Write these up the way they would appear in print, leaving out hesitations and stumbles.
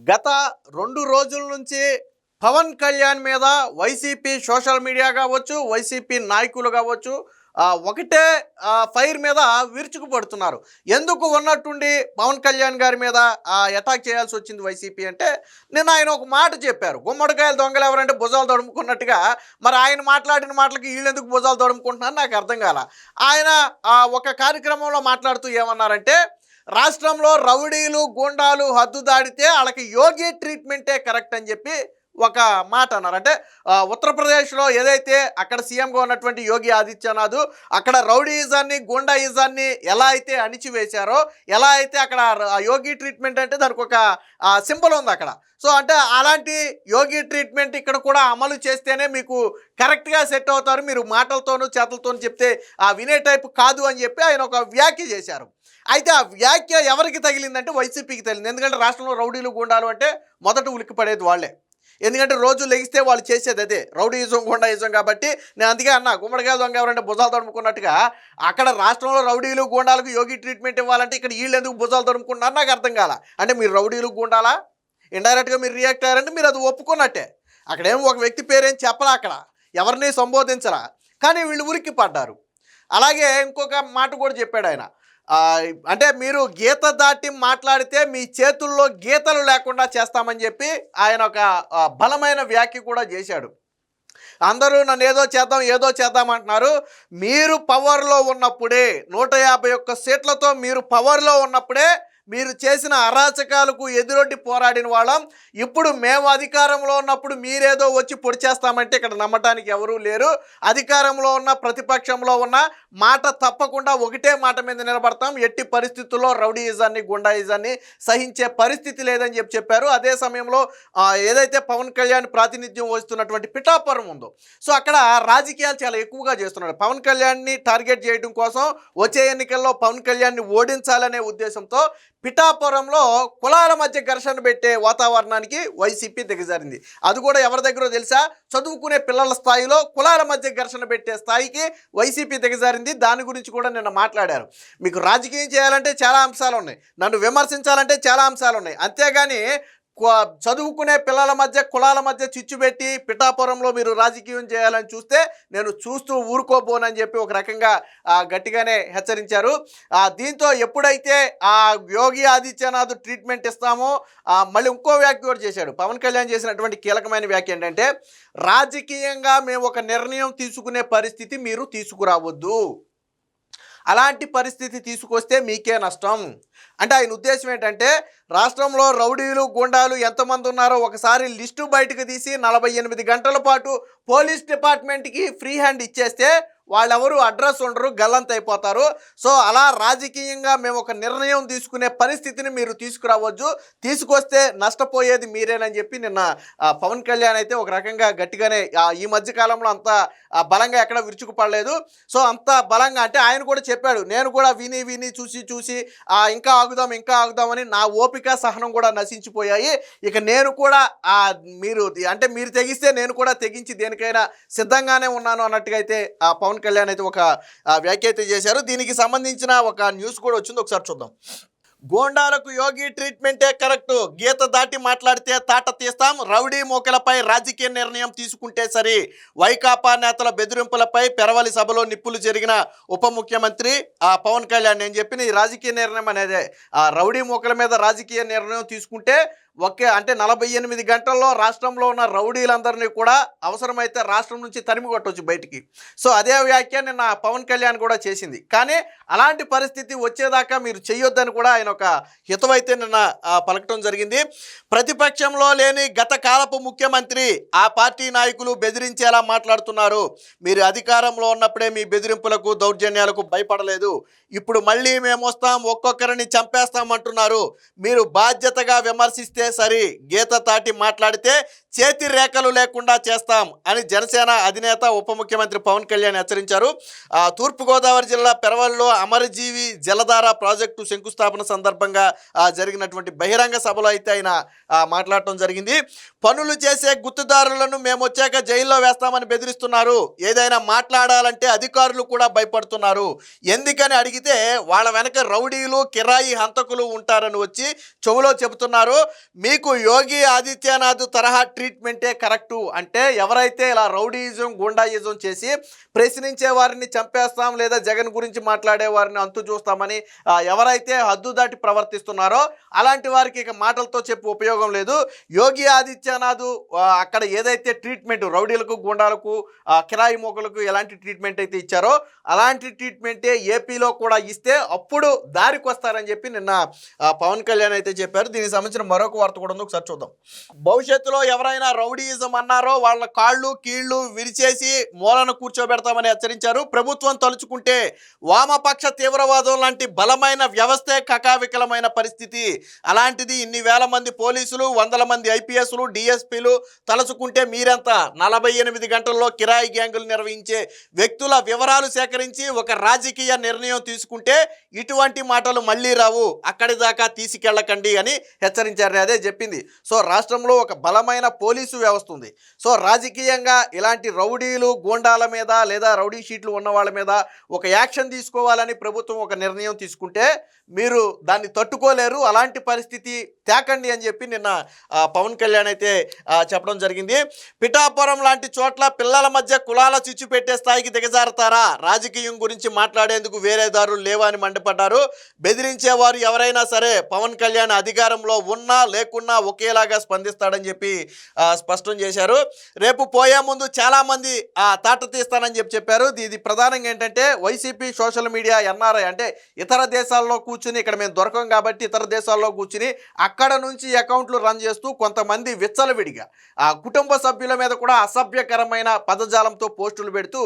గత 2 రోజుల నుంచి పవన్ కళ్యాణ్ మీద వైసీపీ సోషల్ మీడియా కావచ్చు, వైసీపీ నాయకులు కావచ్చు, ఒకటే ఫైర్ మీద విరుచుకుపడుతున్నారు. ఎందుకు ఉన్నట్టుండి పవన్ కళ్యాణ్ గారి మీద అటాక్ చేయాల్సి వచ్చింది వైసీపీ అంటే, నిన్న ఆయన ఒక మాట చెప్పారు. గుమ్మడికాయలు దొంగలు ఎవరంటే భుజాలు తడుముకున్నట్టుగా, మరి ఆయన మాట్లాడిన మాటలకి వీళ్ళెందుకు భుజాలు తడుముకుంటున్నారు నాకు అర్థం కాల. ఆయన ఒక కార్యక్రమంలో మాట్లాడుతూ ఏమన్నారంటే, రాష్ట్రంలో రౌడీలు గూండాలు హద్దు దాడితే వాళ్ళకి యోగి ట్రీట్మెంటే కరెక్ట్ అని చెప్పి ఒక మాట అన్నారు. అంటే ఉత్తరప్రదేశ్లో ఏదైతే అక్కడ సీఎంగా ఉన్నటువంటి యోగి ఆదిత్యనాథ్ అక్కడ రౌడీయిజాన్ని గూండాయిజాన్ని ఎలా అయితే అణిచివేశారో, ఎలా అయితే అక్కడ యోగి ట్రీట్మెంట్ అంటే దానికి ఒక సింబల్ ఉంది అక్కడ. సో అంటే అలాంటి యోగి ట్రీట్మెంట్ ఇక్కడ కూడా అమలు చేస్తేనే మీకు కరెక్ట్గా సెట్ అవుతారు, మీరు మాటలతోనూ చేతలతోనూ చెప్తే వినే టైపు కాదు అని చెప్పి ఆయన ఒక వ్యాఖ్య చేశారు. అయితే ఆ వ్యాఖ్య ఎవరికి తగిలిందంటే వైసీపీకి తగిలింది. ఎందుకంటే రాష్ట్రంలో రౌడీలు గూండాలు అంటే మొదట ఉలిక్కి పడేది వాళ్ళే. ఎందుకంటే రోజు లెగిస్తే వాళ్ళు చేసేది అదే రౌడీయిజం గూండాయిజం. కాబట్టి నేను అందుకే అన్నా, గుమ్మడికాయ దొంగ ఎవరంటే భుజాలు తడుముకున్నట్టుగా అక్కడ రాష్ట్రంలో రౌడీలు గూండాలకు యోగి ట్రీట్మెంట్ ఇవ్వాలంటే ఇక్కడ వీళ్ళు ఎందుకు భుజాలు తడుముకుంటున్నారు నాకు అర్థం కాల. అంటే మీరు రౌడీలు గూండాలా ఇండైరెక్ట్గా మీరు రియాక్ట్ అయ్యారంటే మీరు అది ఒప్పుకున్నట్టే. అక్కడేమో ఒక వ్యక్తి పేరేం చెప్పలా, అక్కడ ఎవరిని సంబోధించరా, కానీ వీళ్ళు ఉరికి పడ్డారు. అలాగే ఇంకొక మాట కూడా చెప్పాడు ఆయన, అంటే మీరు గీత దాటి మాట్లాడితే మీ చేతుల్లో గీతలు లేకుండా చేస్తామని చెప్పి ఆయన ఒక బలమైన వ్యాఖ్య కూడా చేశాడు. అందరూ నన్ను ఏదో చేద్దాం అంటున్నారు. మీరు పవర్లో ఉన్నప్పుడే 151 సీట్లతో మీరు పవర్లో ఉన్నప్పుడే మీరు చేసిన అరాచకాలకు ఎదురొడ్డి పోరాడిన వాళ్ళం. ఇప్పుడు మేము అధికారంలో ఉన్నప్పుడు మీరేదో వచ్చి పొడి చేస్తామంటే ఇక్కడ నమ్మటానికి ఎవరూ లేరు. అధికారంలో ఉన్న ప్రతిపక్షంలో ఉన్న మాట తప్పకుండా ఒకటే మాట మీద నిలబడతాం. ఎట్టి పరిస్థితుల్లో రౌడీయిజాన్ని గుండాయిజాన్ని సహించే పరిస్థితి లేదని చెప్పారు. అదే సమయంలో ఏదైతే పవన్ కళ్యాణ్ ప్రాతినిధ్యం వహిస్తున్నటువంటి పిఠాపురం ఉందో, సో అక్కడ రాజకీయాలు చాలా ఎక్కువగా చేస్తున్నాడు. పవన్ కళ్యాణ్ని టార్గెట్ చేయడం కోసం వచ్చే ఎన్నికల్లో పవన్ కళ్యాణ్ని ఓడించాలనే ఉద్దేశంతో పిఠాపురంలో కులాల మధ్య ఘర్షణ పెట్టే వాతావరణానికి వైసీపీ దిగజారింది. అది కూడా ఎవరి దగ్గర తెలుసా, చదువుకునే పిల్లల స్థాయిలో కులాల మధ్య ఘర్షణ పెట్టే స్థాయికి వైసీపీ దిగజారింది. దాని గురించి కూడా నిన్న మాట్లాడారు. మీకు రాజకీయం చేయాలంటే చాలా అంశాలు ఉన్నాయి, నన్ను విమర్శించాలంటే చాలా అంశాలు ఉన్నాయి. అంతేగాని చదువుకునే పిల్లల మధ్య కులాల మధ్య చిచ్చు పెట్టి పిఠాపురంలో మీరు రాజకీయం చేయాలని చూస్తే నేను చూస్తూ ఊరుకోబోనని చెప్పి ఒక రకంగా గట్టిగానే హెచ్చరించారు. దీంతో ఎప్పుడైతే యోగి ఆదిత్యనాథ్ ట్రీట్మెంట్ ఇస్తామో మళ్ళీ ఇంకో వ్యాఖ్య కూడా చేశాడు. పవన్ కళ్యాణ్ చేసినటువంటి కీలకమైన వ్యాఖ్య ఏంటంటే, రాజకీయంగా మేము ఒక నిర్ణయం తీసుకునే పరిస్థితి మీరు తీసుకురావద్దు, అలాంటి పరిస్థితి తీసుకొస్తే మీకే నష్టం. అంటే ఆయన ఉద్దేశం ఏంటంటే, రాష్ట్రంలో రౌడీలు గూండాలు ఎంతమంది ఉన్నారో ఒకసారి లిస్టు బయటకు తీసి 48 గంటల పాటు పోలీస్ డిపార్ట్మెంట్కి ఫ్రీ హ్యాండ్ ఇచ్చేస్తే వాళ్ళెవరు అడ్రస్ ఉండరు, గల్లంత అయిపోతారు. సో అలా రాజకీయంగా మేము ఒక నిర్ణయం తీసుకునే పరిస్థితిని మీరు తీసుకురావచ్చు, తీసుకొస్తే నష్టపోయేది మీరేనని చెప్పి నిన్న పవన్ కళ్యాణ్ అయితే ఒక రకంగా గట్టిగానే ఈ మధ్యకాలంలో అంత బలంగా ఎక్కడ విరుచుకుపడలేదు. సో అంత బలంగా అంటే ఆయన కూడా చెప్పాడు, నేను కూడా విని చూసి ఇంకా ఆగుదామని నా ఓపిక సహనం కూడా నశించిపోయాయి. ఇక నేను కూడా మీరు తెగిస్తే నేను కూడా తెగించి దేనికైనా సిద్ధంగానే ఉన్నాను అన్నట్టుగా అయితే పవన్ కళ్యాణ్ అయితే ఒక వ్యాఖ్య అయితే చేశారు. దీనికి సంబంధించిన ఒక న్యూస్ కూడా వచ్చింది, ఒకసారి చూద్దాం. గోండాలకు యోగి ట్రీట్మెంటే కరెక్ట్, గీత దాటి మాట్లాడితే తాట తీస్తాం, రౌడీ మోకలపై రాజకీయ నిర్ణయం తీసుకుంటే సరి, వైకాపా నేతల బెదిరింపులపై పెరవలి సభలో నిప్పులు జరిగిన ఉప ముఖ్యమంత్రి పవన్ కళ్యాణ్. నేను చెప్పిన ఈ రాజకీయ నిర్ణయం అనేది రౌడీ మోకల మీద రాజకీయ నిర్ణయం తీసుకుంటే అంటే 48 గంటల్లో రాష్ట్రంలో ఉన్న రౌడీలందరినీ కూడా అవసరమైతే రాష్ట్రం నుంచి తరిమి కొట్టవచ్చు బయటికి. సో అదే వ్యాఖ్య నిన్న పవన్ కళ్యాణ్ కూడా చేసింది. కానీ అలాంటి పరిస్థితి వచ్చేదాకా మీరు చెయ్యొద్దని కూడా ఆయన ఒక హితవైతే నిన్న పలకటం జరిగింది. ప్రతిపక్షంలో లేని గత కాలపు ముఖ్యమంత్రి ఆ పార్టీ నాయకులు బెదిరించేలా మాట్లాడుతున్నారు. మీరు అధికారంలో ఉన్నప్పుడే మీ బెదిరింపులకు దౌర్జన్యాలకు భయపడలేదు, ఇప్పుడు మళ్ళీ మేము వస్తాం ఒక్కొక్కరిని చంపేస్తామంటున్నారు. మీరు బాధ్యతగా విమర్శిస్తే సరి, గీత తాటి మాట్లాడితే చేతి రేఖలు లేకుండా చేస్తాం అని జనసేన అధినేత ఉప ముఖ్యమంత్రి పవన్ కళ్యాణ్ హెచ్చరించారు. తూర్పుగోదావరి జిల్లా పెరవల్లో అమరజీవి జలధార ప్రాజెక్టు శంకుస్థాపన సందర్భంగా జరిగినటువంటి బహిరంగ సభలో అయితే ఆయన మాట్లాడటం జరిగింది. పనులు చేసే గుత్తుదారులను మేము వచ్చాక జైల్లో వేస్తామని బెదిరిస్తున్నారు, ఏదైనా మాట్లాడాలంటే అధికారులు కూడా భయపడుతున్నారు, ఎందుకని అడిగితే వాళ్ళ వెనక రౌడీలు కిరాయి హంతకులు ఉంటారని వచ్చి చెవులో చెబుతున్నారు. మీకు యోగి ఆదిత్యనాథ్ తరహా ట్రీట్మెంటే కరెక్టు అంటే ఎవరైతే ఇలా రౌడీయిజం గుండాయిజం చేసి ప్రశ్నించే వారిని చంపేస్తాం లేదా జగన్ గురించి మాట్లాడే వారిని అంతు చూస్తామని ఎవరైతే హద్దు దాటి ప్రవర్తిస్తున్నారో అలాంటి వారికి ఇక మాటలతో చెప్పి ఉపయోగం లేదు. యోగి ఆదిత్యనాథ్ అక్కడ ఏదైతే ట్రీట్మెంట్ రౌడీలకు గుండాలకు కిరాయి మొక్కలకు ఎలాంటి ట్రీట్మెంట్ అయితే ఇచ్చారో అలాంటి ట్రీట్మెంటే ఏపీలో కూడా ఇస్తే అప్పుడు దారికి వస్తారని చెప్పి నిన్న పవన్ కళ్యాణ్ అయితే చెప్పారు. దీనికి సంబంధించిన మరొక వార్త కూడా ఉంది, ఒకసారి చూద్దాం. భవిష్యత్తులో ఎవరైనా రౌడీయిజం అన్నారో వాళ్ళ కాళ్ళు కీళ్లు విరిచేసి మూలను కూర్చోబెడతామని హెచ్చరించారు. ప్రభుత్వం తలుచుకుంటే వామపక్ష తీవ్రవాదం లాంటి బలమైన వ్యవస్థే కకావికలమైన పరిస్థితి. అలాంటిది ఇన్ని వేల మంది పోలీసులు, వందల మంది ఐపీఎస్లు, డిఎస్పీలు తలుచుకుంటే మీరంతా 48 గంటల్లో కిరాయి గ్యాంగులు నిర్వహించే వ్యక్తుల వివరాలు సేకరించి ఒక రాజకీయ నిర్ణయం తీసుకుంటే ఇటువంటి మాటలు మళ్ళీ రావు, అక్కడి దాకా తీసుకెళ్ళకండి అని హెచ్చరించారని అదే చెప్పింది. సో రాష్ట్రంలో ఒక బలమైన పోలీసు వ్యవస్థ ఉంది. సో రాజకీయంగా ఇలాంటి రౌడీలు గూండాల మీద లేదా రౌడీ షీట్లు ఉన్న వాళ్ళ మీద ఒక యాక్షన్ తీసుకోవాలని ప్రభుత్వం ఒక నిర్ణయం తీసుకుంటే మీరు దాన్ని తట్టుకోలేరు, అలాంటి పరిస్థితి తేకండి అని చెప్పి నిన్న పవన్ కళ్యాణ్ అయితే చెప్పడం జరిగింది. పిఠాపురం లాంటి చోట్ల పిల్లల మధ్య కులాల చిచ్చు పెట్టే స్థాయికి దిగజారుతారా? రాజకీయం గురించి మాట్లాడేందుకు వేరే దారులు లేవా అని మండిపడ్డారు. బెదిరించేవారు ఎవరైనా సరే పవన్ కళ్యాణ్ అధికారంలో ఉన్నా లేకున్నా ఒకేలాగా స్పందిస్తాడని చెప్పి స్పష్టం చేశారు. రేపు పోయే ముందు చాలామంది తాట తీస్తానని చెప్పారు. ఇది ప్రధానంగా ఏంటంటే వైసీపీ సోషల్ మీడియా ఎన్ఆర్ఐ అంటే ఇతర దేశాల్లో కూర్చుని ఇక్కడ మేము దొరకం కాబట్టి ఇతర దేశాల్లో కూర్చుని అక్కడ నుంచి అకౌంట్లు రన్ చేస్తూ కొంతమంది విచ్చలవిడిగా కుటుంబ సభ్యుల మీద కూడా అసభ్యకరమైన పదజాలంతో పోస్టులు పెడుతూ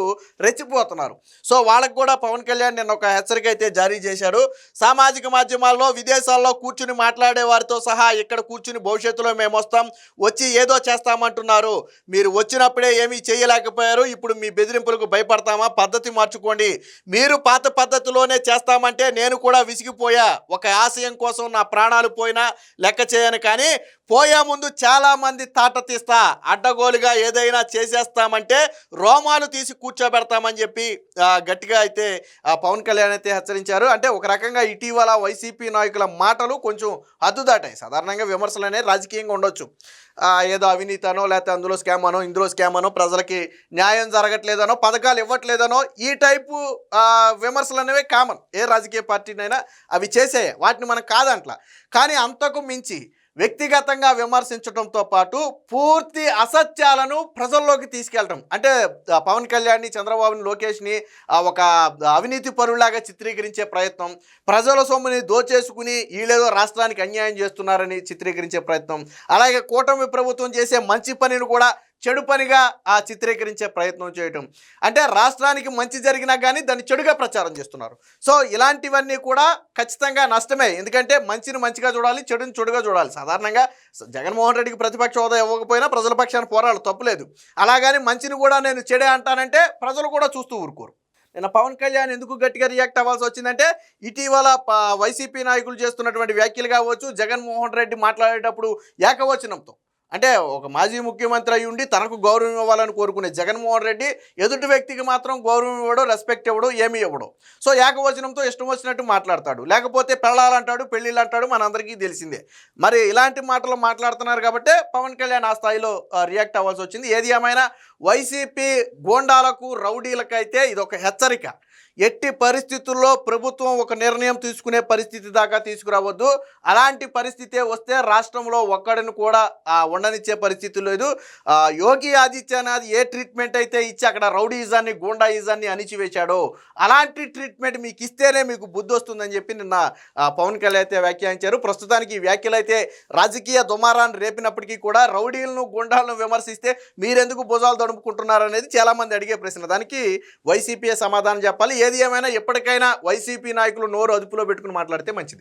రెచ్చిపోతున్నారు. సో వాళ్ళకు కూడా పవన్ కళ్యాణ్ నిన్న ఒక హెచ్చరిక అయితే జారీ చేశారు. సామాజిక మాధ్యమాల్లో విదేశాల్లో కూర్చుని మాట్లాడే వారితో సహా ఇక్కడ కూర్చుని భవిష్యత్తులో మేము వస్తాం, వచ్చి ఏదో చేస్తామంటున్నారు. మీరు వచ్చినప్పుడే ఏమీ చేయలేకపోయారు, ఇప్పుడు మీ బెదిరింపులకు భయపడతామా? పద్ధతి మార్చుకోండి. మీరు పాత పద్ధతిలోనే చేస్తామంటే నేను కూడా విసిగిపోయా, ఒక ఆశయం కోసం నా ప్రాణాలు పోయినా లెక్క చేయను, కానీ పోయే ముందు చాలామంది తాట తీస్తా, అడ్డగోలుగా ఏదైనా చేసేస్తామంటే రోమాలు తీసి కూర్చోబెడతామని చెప్పి గట్టిగా అయితే పవన్ కళ్యాణ్ అయితే హెచ్చరించారు. అంటే ఒక రకంగా ఇటీవల వైసీపీ నాయకుల మాటలు కొంచెం హద్దు దాటాయి. సాధారణంగా విమర్శలు అనేవి రాజకీయంగా ఉండొచ్చు, ఏదో అవినీతి అనో లేకపోతే అందులో స్కామ్ అనో ఇందులో స్కామ్ అనో ప్రజలకి న్యాయం జరగట్లేదనో పథకాలు ఇవ్వట్లేదనో ఈ టైపు విమర్శలు అనేవి కామన్, ఏ రాజకీయ పార్టీనైనా అవి చేసే, వాటిని మనం కాదంట్లా. కానీ అంతకు మించి వ్యక్తిగతంగా విమర్శించడంతో పాటు పూర్తి అసత్యాలను ప్రజల్లోకి తీసుకెళ్ళటం, అంటే పవన్ కళ్యాణ్ని, చంద్రబాబుని, లోకేష్ని ఒక అవినీతి పరులాగా చిత్రీకరించే ప్రయత్నం, ప్రజల సొమ్ముని దోచేసుకుని వీళ్ళేదో రాష్ట్రానికి అన్యాయం చేస్తున్నారని చిత్రీకరించే ప్రయత్నం, అలాగే కూటమి ప్రభుత్వం చేసే మంచి పనిని కూడా చెడు పనిగా చిత్రీకరించే ప్రయత్నం చేయటం, అంటే రాష్ట్రానికి మంచి జరిగినా కానీ దాన్ని చెడుగా ప్రచారం చేస్తున్నారు. సో ఇలాంటివన్నీ కూడా ఖచ్చితంగా నష్టమే, ఎందుకంటే మంచిని మంచిగా చూడాలి, చెడుని చెడుగా చూడాలి. సాధారణంగా జగన్మోహన్ రెడ్డికి ప్రతిపక్ష హోదా ఇవ్వకపోయినా ప్రజల పక్షాన్ని పోరాడు, తప్పులేదు. అలాగని మంచిని కూడా నేను చెడే అంటానంటే ప్రజలు కూడా చూస్తూ ఊరుకోరు. నిన్న పవన్ కళ్యాణ్ ఎందుకు గట్టిగా రియాక్ట్ అవ్వాల్సి వచ్చిందంటే ఇటీవల వైసీపీ నాయకులు చేస్తున్నటువంటి వ్యాఖ్యలు కావచ్చు, జగన్మోహన్ రెడ్డి మాట్లాడేటప్పుడు ఏకవచనంతో, అంటే ఒక మాజీ ముఖ్యమంత్రి అయి ఉండి తనకు గౌరవం ఇవ్వాలని కోరుకునే జగన్మోహన్ రెడ్డి ఎదుటి వ్యక్తికి మాత్రం గౌరవం ఇవ్వడం, రెస్పెక్ట్ ఇవ్వడం, ఏమీ ఇవ్వడం. సో ఏకవచనంతో ఇష్టం వచ్చినట్టు మాట్లాడతాడు, లేకపోతే పెళ్ళాలంటాడు, పెళ్ళిళ్ళు అంటాడు, మనందరికీ తెలిసిందే. మరి ఇలాంటి మాటలు మాట్లాడుతున్నారు కాబట్టి పవన్ కళ్యాణ్ ఆ స్థాయిలో రియాక్ట్ అవ్వాల్సి వచ్చింది. ఏది ఏమైనా వైసీపీ గోండాలకు, రౌడీలకైతే ఇది ఒక హెచ్చరిక. ఎట్టి పరిస్థితుల్లో ప్రభుత్వం ఒక నిర్ణయం తీసుకునే పరిస్థితి దాకా తీసుకురావద్దు. అలాంటి పరిస్థితే వస్తే రాష్ట్రంలో ఒక్కడిని కూడా ఉండనిచ్చే పరిస్థితి లేదు. యోగి ఆదిత్యనాథ్ ఏ ట్రీట్మెంట్ అయితే ఇచ్చి అక్కడ రౌడీయిజాన్ని, గూండాయిజాన్ని అణిచివేశాడో అలాంటి ట్రీట్మెంట్ మీకు ఇస్తేనే మీకు బుద్ధి వస్తుందని చెప్పి నిన్న పవన్ కళ్యాణ్ అయితే వ్యాఖ్యానించారు. ప్రస్తుతానికి ఈ వ్యాఖ్యలు అయితే రాజకీయ దుమారాన్ని రేపినప్పటికీ కూడా రౌడీలను, గూండాలను విమర్శిస్తే మీరెందుకు భుజాలు తడుపుకుంటున్నారు అనేది చాలామంది అడిగే ప్రశ్న. దానికి వైసీపీ సమాధానం చెప్పాలి. ఏది ఏమైనా ఎప్పటికైనా వైసీపీ నాయకులు నోరు అదుపులో పెట్టుకుని మాట్లాడితే మంచిది.